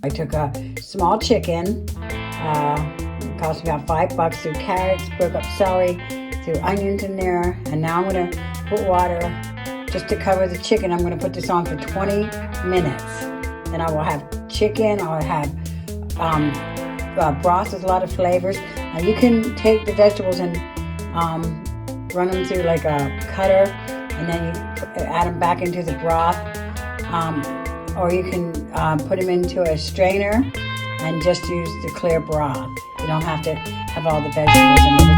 I took a small chicken, it cost me about $5, threw carrots, broke up celery, threw onions in there, and now I'm going to put water just to cover the chicken. I'm going to put this on for 20 minutes. Then I will have chicken, I'll have broth with a lot of flavors. Now you can take the vegetables and run them through like a cutter, and then you add them back into the broth, or you can put them into a strainer and just use the clear broth. You don't have to have all the vegetables in the